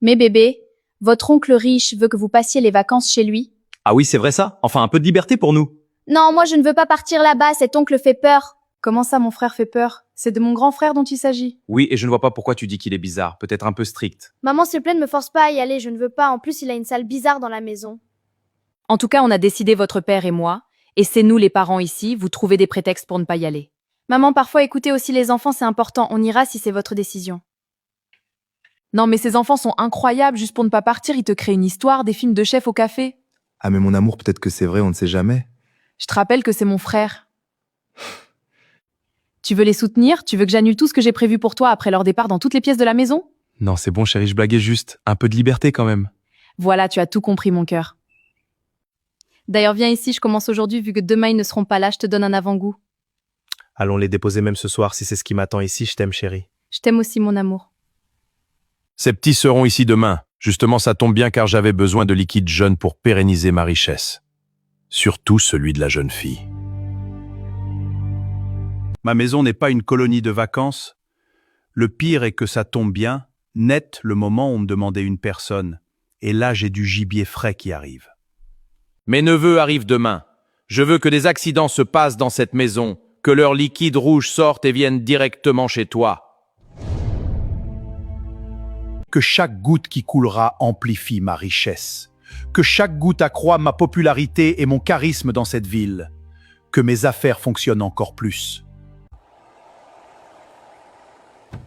Mais bébé, votre oncle riche veut que vous passiez les vacances chez lui. Ah oui, c'est vrai ça? Enfin, un peu de liberté pour nous. Non, moi je ne veux pas partir là-bas, cet oncle fait peur. Comment ça, mon frère fait peur? C'est de mon grand frère dont il s'agit. Oui, et je ne vois pas pourquoi tu dis qu'il est bizarre, peut-être un peu strict. Maman, s'il te plaît, ne me force pas à y aller, je ne veux pas. En plus, il a une salle bizarre dans la maison. En tout cas, on a décidé votre père et moi, et c'est nous les parents ici, vous trouvez des prétextes pour ne pas y aller. Maman, parfois écoutez aussi les enfants, c'est important, on ira si c'est votre décision. Non mais ces enfants sont incroyables, juste pour ne pas partir, ils te créent une histoire, des films de chef au café. Ah mais mon amour, peut-être que c'est vrai, on ne sait jamais. Je te rappelle que c'est mon frère. Tu veux les soutenir? Tu veux que j'annule tout ce que j'ai prévu pour toi après leur départ dans toutes les pièces de la maison? Non, c'est bon chérie, je blaguais juste. Un peu de liberté quand même. Voilà, tu as tout compris mon cœur. D'ailleurs, viens ici, je commence aujourd'hui, vu que demain ils ne seront pas là, je te donne un avant-goût. Allons les déposer même ce soir si c'est ce qui m'attend ici, je t'aime chérie. Je t'aime aussi mon amour. Ces petits seront ici demain. Justement, ça tombe bien car j'avais besoin de liquide jeune pour pérenniser ma richesse. Surtout celui de la jeune fille. Ma maison n'est pas une colonie de vacances. Le pire est que ça tombe bien, net le moment où on me demandait une personne. Et là, j'ai du gibier frais qui arrive. Mes neveux arrivent demain. Je veux que des accidents se passent dans cette maison, que leur liquide rouge sorte et vienne directement chez toi. Que chaque goutte qui coulera amplifie ma richesse. Que chaque goutte accroît ma popularité et mon charisme dans cette ville. Que mes affaires fonctionnent encore plus.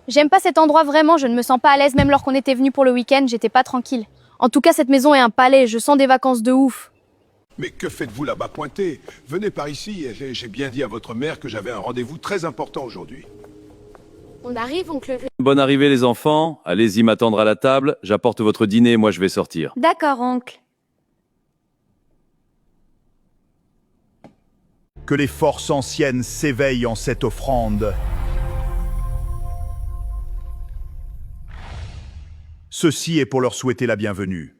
J'aime pas cet endroit vraiment, je ne me sens pas à l'aise, même lorsqu'on était venu pour le week-end, j'étais pas tranquille. En tout cas, cette maison est un palais, je sens des vacances de ouf. Mais que faites-vous là-bas pointé? Venez par ici, j'ai bien dit à votre mère que j'avais un rendez-vous très important aujourd'hui. On arrive, oncle. Bonne arrivée les enfants, allez-y m'attendre à la table, j'apporte votre dîner et moi je vais sortir. D'accord, oncle. Que les forces anciennes s'éveillent en cette offrande. Ceci est pour leur souhaiter la bienvenue.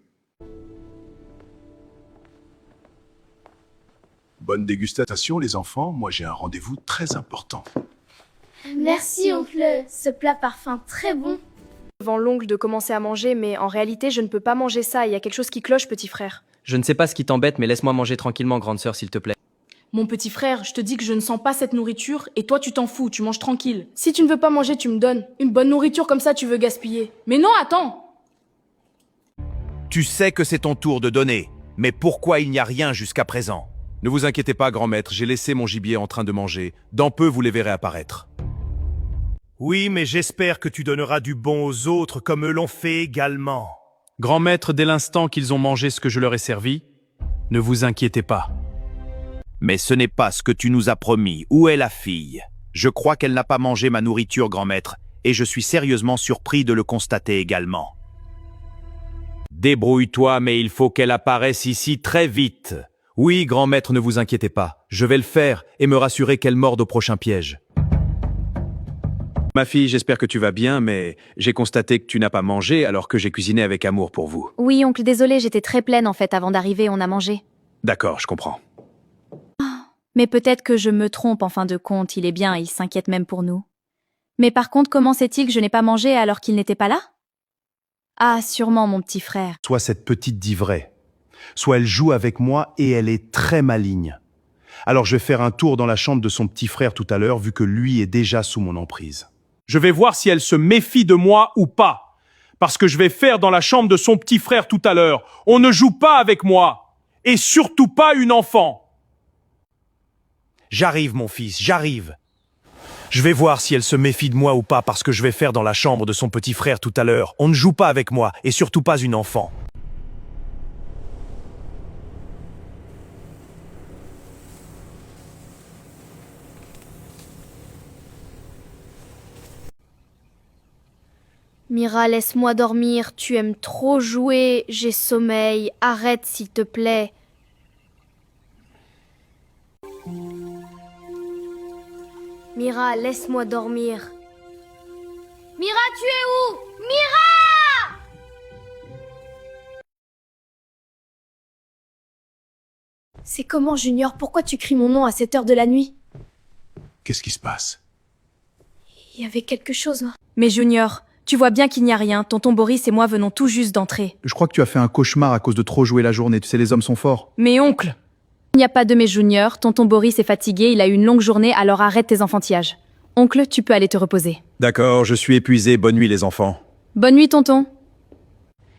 Bonne dégustation les enfants, moi j'ai un rendez-vous très important. Merci, oncle. Ce plat parfum très bon. Devant l'oncle de commencer à manger, mais en réalité, je ne peux pas manger ça, il y a quelque chose qui cloche, petit frère. Je ne sais pas ce qui t'embête, mais laisse-moi manger tranquillement, grande sœur, s'il te plaît. Mon petit frère, je te dis que je ne sens pas cette nourriture, et toi tu t'en fous, tu manges tranquille. Si tu ne veux pas manger, tu me donnes. Une bonne nourriture comme ça, tu veux gaspiller. Mais non, attends! Tu sais que c'est ton tour de donner, mais pourquoi il n'y a rien jusqu'à présent? Ne vous inquiétez pas, grand maître, j'ai laissé mon gibier en train de manger. Dans peu, vous les verrez apparaître. Oui, mais j'espère que tu donneras du bon aux autres comme eux l'ont fait également. Grand maître, dès l'instant qu'ils ont mangé ce que je leur ai servi, ne vous inquiétez pas. Mais ce n'est pas ce que tu nous as promis. Où est la fille? Je crois qu'elle n'a pas mangé ma nourriture, grand maître, et je suis sérieusement surpris de le constater également. Débrouille-toi, mais il faut qu'elle apparaisse ici très vite. Oui, grand maître, ne vous inquiétez pas. Je vais le faire et me rassurer qu'elle morde au prochain piège. Ma fille, j'espère que tu vas bien, mais j'ai constaté que tu n'as pas mangé alors que j'ai cuisiné avec amour pour vous. Oui, oncle, désolé, j'étais très pleine en fait avant d'arriver, on a mangé. D'accord, je comprends. Mais peut-être que je me trompe en fin de compte, il est bien, il s'inquiète même pour nous. Mais par contre, comment sait-il que je n'ai pas mangé alors qu'il n'était pas là? Ah, sûrement mon petit frère. Soit cette petite dit vrai, soit elle joue avec moi et elle est très maligne. Alors je vais faire un tour dans la chambre de son petit frère tout à l'heure, vu que lui est déjà sous mon emprise. Je vais voir si elle se méfie de moi ou pas. Parce que je vais faire dans la chambre de son petit frère tout à l'heure. On ne joue pas avec moi. Et surtout pas une enfant. J'arrive, mon fils, j'arrive. Je vais voir si elle se méfie de moi ou pas, parce que je vais faire dans la chambre de son petit frère tout à l'heure. On ne joue pas avec moi, et surtout pas une enfant. Mira, laisse-moi dormir, tu aimes trop jouer, j'ai sommeil, arrête s'il te plaît. Mira, laisse-moi dormir. Mira, tu es où? Mira! C'est comment, Junior? Pourquoi tu cries mon nom à cette heure de la nuit? Qu'est-ce qui se passe? Il y avait quelque chose. Mais Junior, Tu vois bien qu'il n'y a rien, tonton Boris et moi venons tout juste d'entrer. Je crois que tu as fait un cauchemar à cause de trop jouer la journée. Tu sais, les hommes sont forts. Mais oncle! Il n'y a pas de mes juniors, tonton Boris est fatigué, il a eu une longue journée, alors arrête tes enfantillages. Oncle, tu peux aller te reposer. D'accord, je suis épuisé. Bonne nuit, les enfants. Bonne nuit, tonton.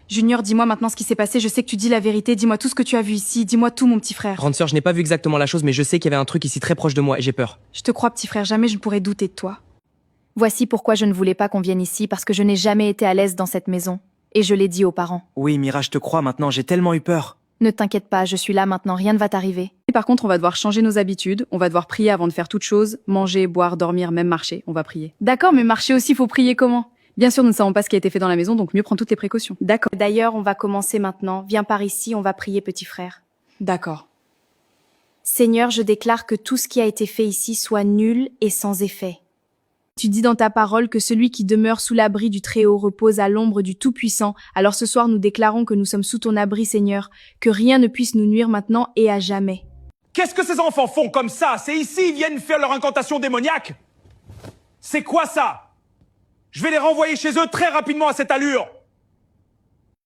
Junior, dis-moi maintenant ce qui s'est passé, je sais que tu dis la vérité, dis-moi tout ce que tu as vu ici, dis-moi tout, mon petit frère. Grande sœur, je n'ai pas vu exactement la chose, mais je sais qu'il y avait un truc ici très proche de moi et j'ai peur. Je te crois, petit frère, jamais je ne pourrais douter de toi. Voici pourquoi je ne voulais pas qu'on vienne ici, parce que je n'ai jamais été à l'aise dans cette maison. Et je l'ai dit aux parents. Oui, Mira, je te crois maintenant, j'ai tellement eu peur. Ne t'inquiète pas, je suis là maintenant, rien ne va t'arriver. Et par contre, on va devoir changer nos habitudes, on va devoir prier avant de faire toute chose, manger, boire, dormir, même marcher, on va prier. D'accord, mais marcher aussi, faut prier comment? Bien sûr, nous ne savons pas ce qui a été fait dans la maison, donc mieux prendre toutes les précautions. D'accord. D'ailleurs, on va commencer maintenant. Viens par ici, on va prier, petit frère. D'accord. Seigneur, je déclare que tout ce qui a été fait ici soit nul et sans effet. Tu dis dans ta parole que celui qui demeure sous l'abri du Très-Haut repose à l'ombre du Tout-Puissant. Alors ce soir, nous déclarons que nous sommes sous ton abri, Seigneur, que rien ne puisse nous nuire maintenant et à jamais. Qu'est-ce que ces enfants font comme ça? C'est ici, ils viennent faire leur incantation démoniaque? C'est quoi ça? Je vais les renvoyer chez eux très rapidement à cette allure.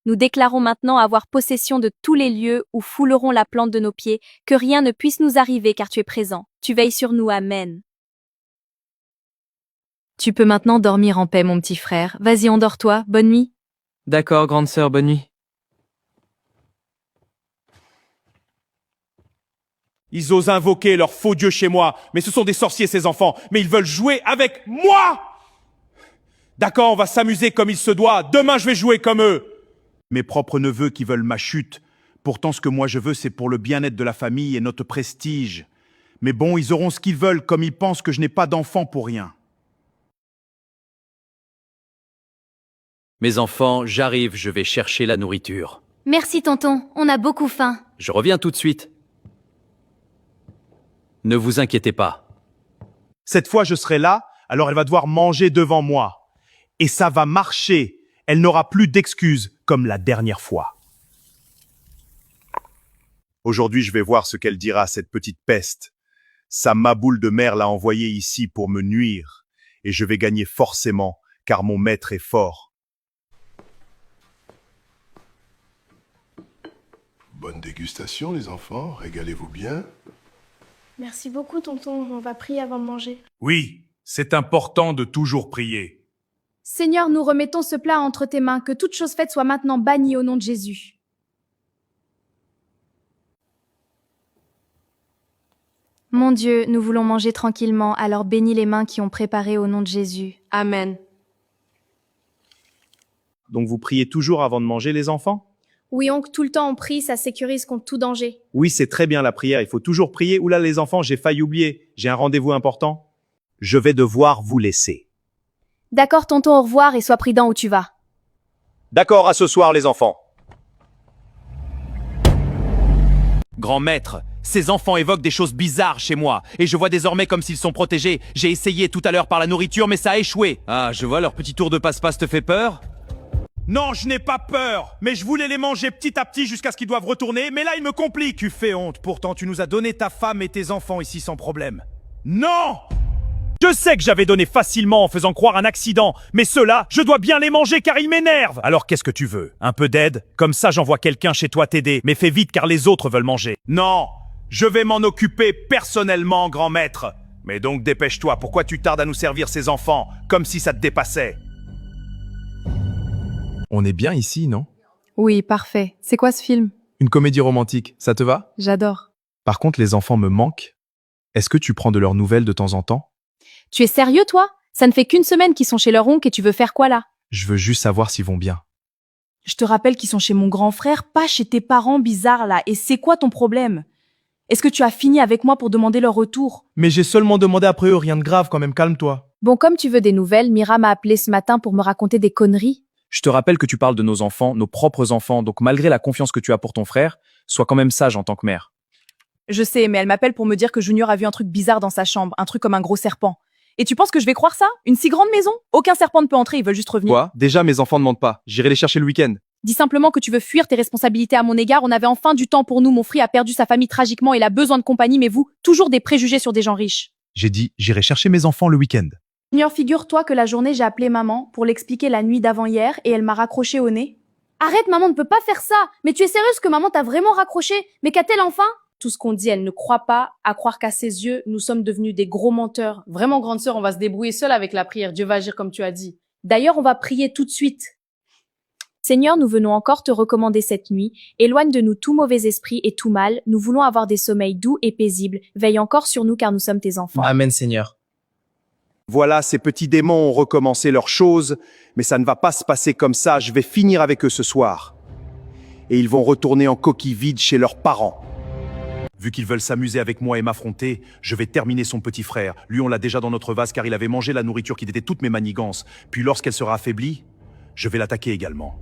Nous déclarons maintenant avoir possession de tous les lieux où fouleront la plante de nos pieds, que rien ne puisse nous arriver car tu es présent. Tu veilles sur nous, Amen. Tu peux maintenant dormir en paix, mon petit frère. Vas-y, endors-toi. Bonne nuit. D'accord, grande sœur, bonne nuit. Ils osent invoquer leur faux dieu chez moi, mais ce sont des sorciers ces enfants, mais ils veulent jouer avec moi! D'accord, on va s'amuser comme il se doit, demain je vais jouer comme eux. Mes propres neveux qui veulent ma chute. Pourtant, ce que moi je veux, c'est pour le bien-être de la famille et notre prestige. Mais bon, ils auront ce qu'ils veulent, comme ils pensent que je n'ai pas d'enfant pour rien. Mes enfants, j'arrive, je vais chercher la nourriture. Merci, tonton. On a beaucoup faim. Je reviens tout de suite. Ne vous inquiétez pas. Cette fois, je serai là, alors elle va devoir manger devant moi. Et ça va marcher. Elle n'aura plus d'excuses, comme la dernière fois. Aujourd'hui, je vais voir ce qu'elle dira, cette petite peste. Sa maboule de mère l'a envoyée ici pour me nuire. Et je vais gagner forcément, car mon maître est fort. Bonne dégustation, les enfants. Régalez-vous bien. Merci beaucoup, tonton. On va prier avant de manger. Oui, c'est important de toujours prier. Seigneur, nous remettons ce plat entre tes mains, que toute chose faite soit maintenant bannie au nom de Jésus. Mon Dieu, nous voulons manger tranquillement, alors bénis les mains qui ont préparé au nom de Jésus. Amen. Donc vous priez toujours avant de manger, les enfants? Oui, oncle, tout le temps on prie, ça sécurise contre tout danger. Oui, c'est très bien la prière, il faut toujours prier. Oula les enfants, j'ai failli oublier, j'ai un rendez-vous important. Je vais devoir vous laisser. D'accord, tonton, au revoir et sois prudent où tu vas. D'accord, à ce soir les enfants. Grand maître, ces enfants évoquent des choses bizarres chez moi, et je vois désormais comme s'ils sont protégés. J'ai essayé tout à l'heure par la nourriture, mais ça a échoué. Ah, je vois, leur petit tour de passe-passe te fait peur? Non, je n'ai pas peur, mais je voulais les manger petit à petit jusqu'à ce qu'ils doivent retourner, mais là ils me compliquent. Tu fais honte, pourtant tu nous as donné ta femme et tes enfants ici sans problème. Non! Je sais que j'avais donné facilement en faisant croire un accident, mais ceux-là, je dois bien les manger car ils m'énervent. Alors qu'est-ce que tu veux? Un peu d'aide? Comme ça j'envoie quelqu'un chez toi t'aider, mais fais vite car les autres veulent manger. Non! Je vais m'en occuper personnellement, grand maître. Mais donc dépêche-toi, pourquoi tu tardes à nous servir ces enfants? Comme si ça te dépassait. On est bien ici, non? Oui, parfait. C'est quoi ce film? Une comédie romantique, ça te va? J'adore. Par contre, les enfants me manquent. Est-ce que tu prends de leurs nouvelles de temps en temps? Tu es sérieux, toi? Ça ne fait qu'une semaine qu'ils sont chez leur oncle et tu veux faire quoi là? Je veux juste savoir s'ils vont bien. Je te rappelle qu'ils sont chez mon grand frère, pas chez tes parents bizarres là. Et c'est quoi ton problème? Est-ce que tu as fini avec moi pour demander leur retour? Mais j'ai seulement demandé après eux, rien de grave quand même, calme-toi. Bon, comme tu veux des nouvelles, Mira m'a appelé ce matin pour me raconter des conneries. Je te rappelle que tu parles de nos enfants, nos propres enfants, donc malgré la confiance que tu as pour ton frère, sois quand même sage en tant que mère. Je sais, mais elle m'appelle pour me dire que Junior a vu un truc bizarre dans sa chambre, un truc comme un gros serpent. Et tu penses que je vais croire ça? Une si grande maison? Aucun serpent ne peut entrer, ils veulent juste revenir. Quoi? Déjà, mes enfants ne mentent pas. J'irai les chercher le week-end. Dis simplement que tu veux fuir tes responsabilités à mon égard. On avait enfin du temps pour nous. Mon frère a perdu sa famille tragiquement et il a besoin de compagnie, mais vous, toujours des préjugés sur des gens riches. J'ai dit, j'irai chercher mes enfants le week-end. Junior, figure-toi que la journée, j'ai appelé maman pour l'expliquer la nuit d'avant-hier et elle m'a raccroché au nez. Arrête, maman ne peut pas faire ça. Mais tu es sérieuse que maman t'a vraiment raccroché? Mais qu'a-t-elle enfin? Tout ce qu'on dit, elle ne croit pas, à croire qu'à ses yeux, nous sommes devenus des gros menteurs. Vraiment, grande sœur, on va se débrouiller seule avec la prière. Dieu va agir comme tu as dit. D'ailleurs, on va prier tout de suite. Seigneur, nous venons encore te recommander cette nuit. Éloigne de nous tout mauvais esprit et tout mal. Nous voulons avoir des sommeils doux et paisibles. Veille encore sur nous car nous sommes tes enfants. Amen, Seigneur. Voilà, ces petits démons ont recommencé leurs choses, mais ça ne va pas se passer comme ça, je vais finir avec eux ce soir. Et ils vont retourner en coquille vide chez leurs parents. Vu qu'ils veulent s'amuser avec moi et m'affronter, je vais terminer son petit frère. Lui, on l'a déjà dans notre vase car il avait mangé la nourriture qui était toutes mes manigances. Puis lorsqu'elle sera affaiblie, je vais l'attaquer également.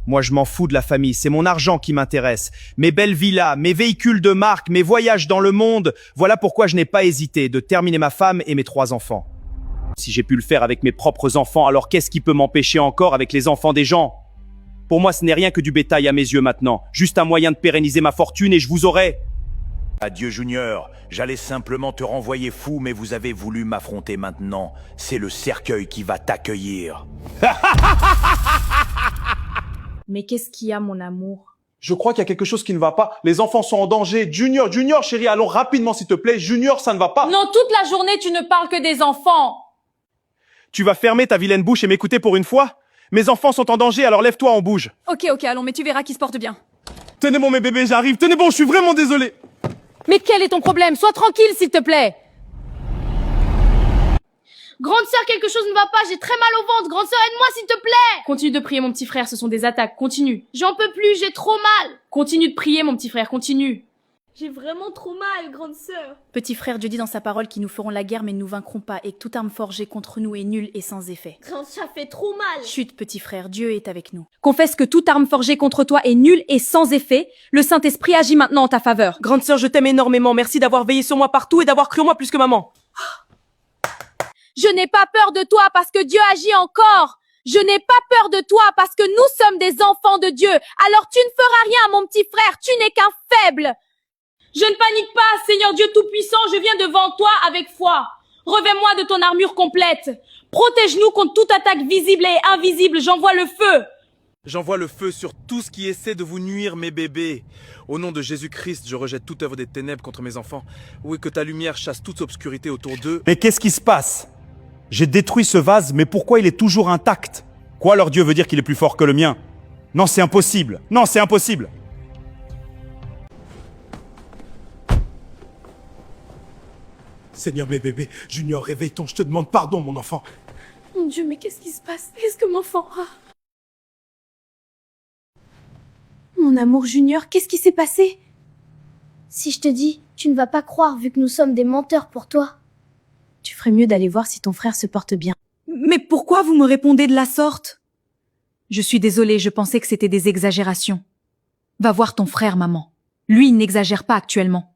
Moi, je m'en fous de la famille, c'est mon argent qui m'intéresse. Mes belles villas, mes véhicules de marque, mes voyages dans le monde. Voilà pourquoi je n'ai pas hésité de terminer ma femme et mes 3 enfants. Si j'ai pu le faire avec mes propres enfants, alors qu'est-ce qui peut m'empêcher encore avec les enfants des gens? Pour moi, ce n'est rien que du bétail à mes yeux maintenant. Juste un moyen de pérenniser ma fortune et je vous aurai. Adieu Junior, j'allais simplement te renvoyer fou, mais vous avez voulu m'affronter maintenant. C'est le cercueil qui va t'accueillir. Mais qu'est-ce qu'il y a, mon amour? Je crois qu'il y a quelque chose qui ne va pas. Les enfants sont en danger. Junior, Junior, chérie, allons rapidement s'il te plaît. Junior, ça ne va pas. Non, toute la journée, tu ne parles que des enfants. Tu vas fermer ta vilaine bouche et m'écouter pour une fois? Mes enfants sont en danger, alors lève-toi, on bouge. Ok, allons, mais tu verras qui se porte bien. Tenez bon mes bébés, j'arrive. Tenez bon, je suis vraiment désolé. Mais quel est ton problème? Sois tranquille, s'il te plaît. Grande sœur, quelque chose ne va pas, j'ai très mal au ventre. Grande sœur, aide-moi s'il te plaît. Continue de prier, mon petit frère, ce sont des attaques. Continue. J'en peux plus, j'ai trop mal. Continue de prier, mon petit frère, continue. J'ai vraiment trop mal, grande sœur. Petit frère, Dieu dit dans sa parole qu'ils nous feront la guerre mais ne nous vaincront pas et que toute arme forgée contre nous est nulle et sans effet. Ça fait trop mal. Chut, petit frère, Dieu est avec nous. Confesse que toute arme forgée contre toi est nulle et sans effet. Le Saint-Esprit agit maintenant en ta faveur. Grande sœur, je t'aime énormément. Merci d'avoir veillé sur moi partout et d'avoir cru en moi plus que maman. Je n'ai pas peur de toi parce que Dieu agit encore. Je n'ai pas peur de toi parce que nous sommes des enfants de Dieu. Alors tu ne feras rien, mon petit frère, tu n'es qu'un faible. Je ne panique pas, Seigneur Dieu Tout-Puissant, je viens devant toi avec foi. Revêt-moi de ton armure complète. Protège-nous contre toute attaque visible et invisible. J'envoie le feu. J'envoie le feu sur tout ce qui essaie de vous nuire, mes bébés. Au nom de Jésus-Christ, je rejette toute œuvre des ténèbres contre mes enfants. Oui, que ta lumière chasse toute obscurité autour d'eux. Mais qu'est-ce qui se passe? J'ai détruit ce vase, mais pourquoi il est toujours intact? Quoi, leur Dieu veut dire qu'il est plus fort que le mien? Non, c'est impossible. Non, c'est impossible. Seigneur, mes bébés, Junior, réveille-toi, je te demande pardon, mon enfant. Mon Dieu, mais qu'est-ce qui se passe? Qu'est-ce que m'enfant a? Mon amour Junior, qu'est-ce qui s'est passé? Si je te dis, tu ne vas pas croire vu que nous sommes des menteurs pour toi. Tu ferais mieux d'aller voir si ton frère se porte bien. Mais pourquoi vous me répondez de la sorte? Je suis désolée, je pensais que c'était des exagérations. Va voir ton frère, maman. Lui, il n'exagère pas actuellement.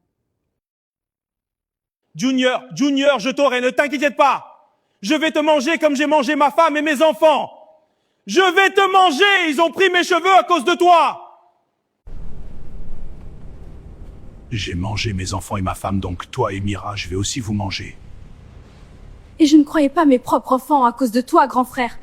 Junior, Junior, je t'aurai, ne t'inquiète pas. Je vais te manger comme j'ai mangé ma femme et mes enfants. Je vais te manger, ils ont pris mes cheveux à cause de toi. J'ai mangé mes enfants et ma femme, donc toi et Mira, je vais aussi vous manger. Et je ne croyais pas mes propres enfants à cause de toi, grand frère.